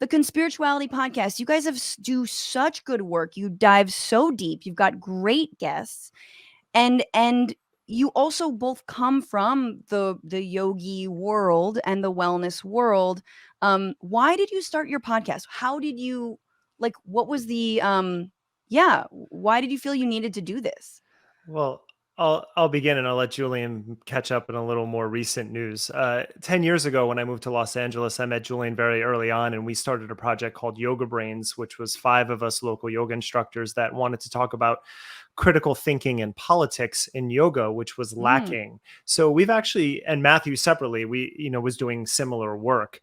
the Conspirituality Podcast. You guys do such good work. You dive so deep. You've got great guests, and you also both come from the yogi world and the wellness world. Why did you start your podcast? How did you, like, what was the yeah, why did you feel you needed to do this? Well, I'll begin and I'll let Julian catch up in a little more recent news. 10 years ago, when I moved to Los Angeles, I met Julian very early on, and we started a project called Yoga Brains, which was 5 of us local yoga instructors that wanted to talk about critical thinking and politics in yoga, which was lacking. So we've actually, and Matthew separately, was doing similar work.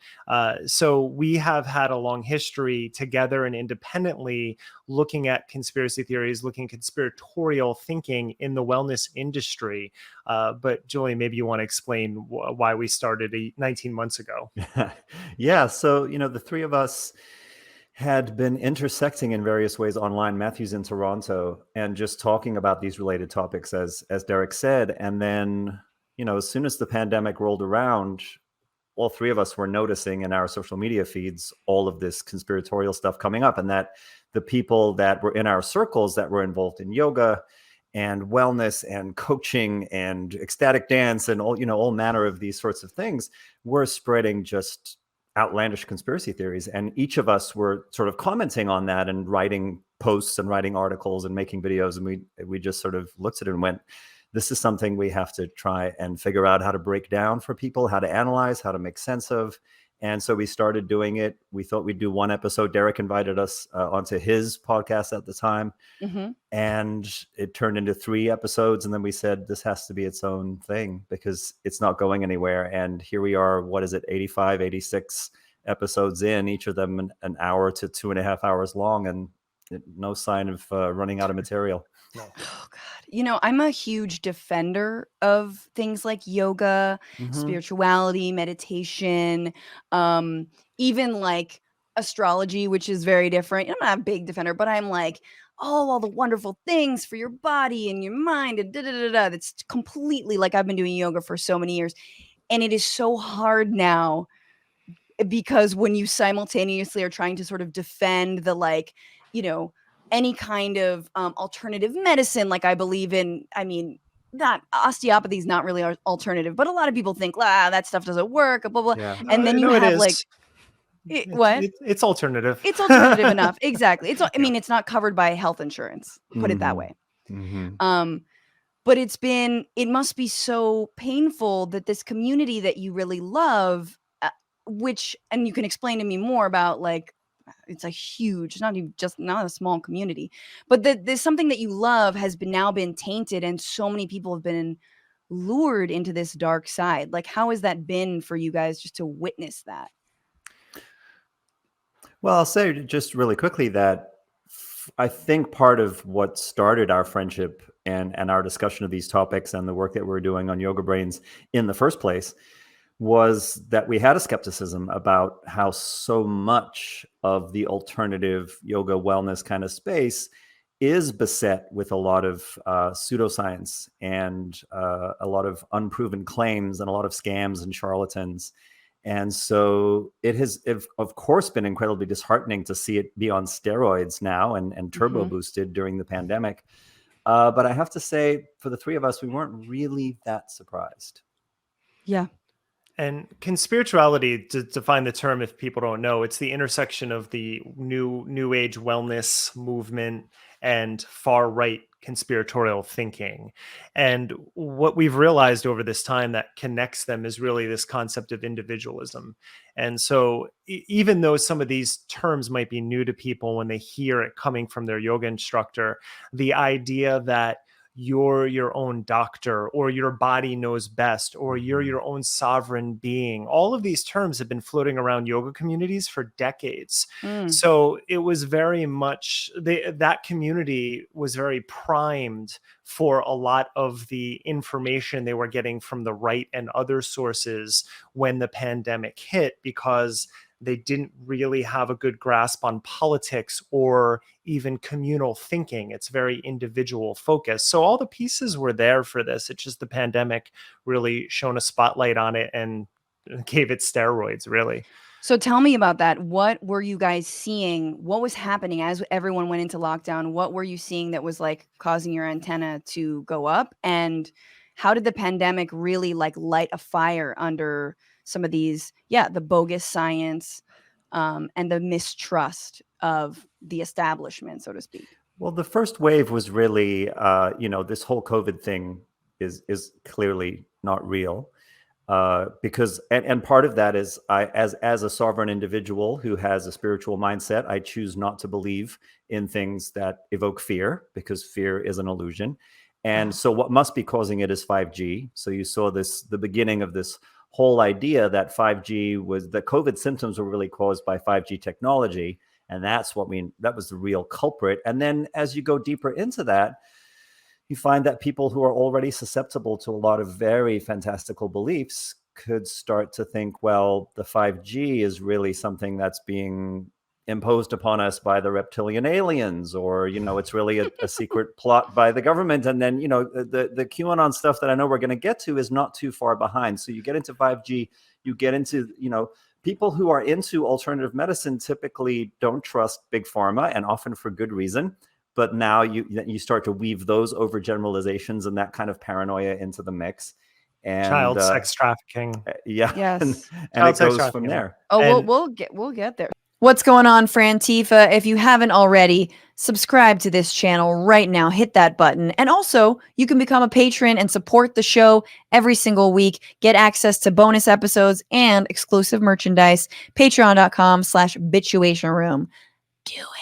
So we have had a long history together and independently looking at conspiracy theories, looking at conspiratorial thinking in the wellness industry. But Julian, maybe you want to explain why we started 19 months ago. Yeah. So, the 3 of us had been intersecting in various ways online. Matthew's in Toronto, and just talking about these related topics, as Derek said. And then, as soon as the pandemic rolled around, all 3 of us were noticing in our social media feeds all of this conspiratorial stuff coming up, and that the people that were in our circles that were involved in yoga and wellness and coaching and ecstatic dance and all manner of these sorts of things were spreading just outlandish conspiracy theories. And each of us were sort of commenting on that and writing posts and writing articles and making videos. And we just sort of looked at it and went, this is something we have to try and figure out how to break down for people, how to analyze, how to make sense of. And so we started doing it. We thought we'd do 1 episode. Derek invited us onto his podcast at the time. Mm-hmm. And it turned into 3 episodes. And then we said, this has to be its own thing because it's not going anywhere. And here we are, 85, 86 episodes in, each of them an hour to 2.5 hours long, and no sign of running out of material. No. Oh God. I'm a huge defender of things like yoga, spirituality, meditation, even like astrology, which is very different. I'm not a big defender, but I'm like, all the wonderful things for your body and your mind and da-da-da-da. That's completely, like, I've been doing yoga for so many years, and it is so hard now because when you simultaneously are trying to sort of defend the, like, any kind of alternative medicine, like I believe in, that osteopathy is not really alternative, but a lot of people think, that stuff doesn't work, blah, blah. Yeah. And then you have like, what? It's alternative. It's alternative enough. Exactly. It's not covered by health insurance, put it that way. But it must be so painful that this community that you really love, and you can explain to me more about, like, it's a huge, not a small community, but there's something that you love has now been tainted, and so many people have been lured into this dark side. Like, how has that been for you guys just to witness that? Well, I'll say just really quickly that I think part of what started our friendship and our discussion of these topics and the work that we're doing on Yoga Brains in the first place was that we had a skepticism about how so much of the alternative yoga wellness kind of space is beset with a lot of pseudoscience and a lot of unproven claims and a lot of scams and charlatans. And so it has, of course, been incredibly disheartening to see it be on steroids now and turbo boosted during the pandemic. But I have to say, for the 3 of us, we weren't really that surprised. Yeah. And conspirituality, to define the term if people don't know, it's the intersection of the new age wellness movement and far right conspiratorial thinking. And what we've realized over this time that connects them is really this concept of individualism. And so even though some of these terms might be new to people when they hear it coming from their yoga instructor, the idea that you're your own doctor, or your body knows best, or you're your own sovereign being. All of these terms have been floating around yoga communities for decades. So it was very much, that community was very primed for a lot of the information they were getting from the right and other sources when the pandemic hit, because they didn't really have a good grasp on politics or even communal thinking. It's very individual focused. So all the pieces were there for this. It's just the pandemic really shone a spotlight on it and gave it steroids, really. So tell me about that. What were you guys seeing? What was happening as everyone went into lockdown? What were you seeing that was like causing your antenna to go up? And how did the pandemic really like light a fire under some of these, the bogus science and the mistrust of the establishment, so to speak? Well, the first wave was really, this whole COVID thing is clearly not real. Because and part of that is as a sovereign individual who has a spiritual mindset, I choose not to believe in things that evoke fear, because fear is an illusion. And so what must be causing it is 5G. So you saw the beginning of this whole idea that 5G was that COVID symptoms were really caused by 5G technology. And that was the real culprit. And then as you go deeper into that, you find that people who are already susceptible to a lot of very fantastical beliefs could start to think, well, the 5G is really something that's being imposed upon us by the reptilian aliens, or, it's really a secret plot by the government. And then, the QAnon stuff that I know we're going to get to is not too far behind. So you get into 5G, you get into, people who are into alternative medicine typically don't trust big pharma, and often for good reason. But now you start to weave those overgeneralizations and that kind of paranoia into the mix, and Child sex trafficking. Yes. and it goes from there. Oh, we'll get there. What's going on, Frantifa? If you haven't already, subscribe to this channel right now. Hit that button. And also, you can become a patron and support the show every single week. Get access to bonus episodes and exclusive merchandise. Patreon.com/Bitchuation Room. Do it.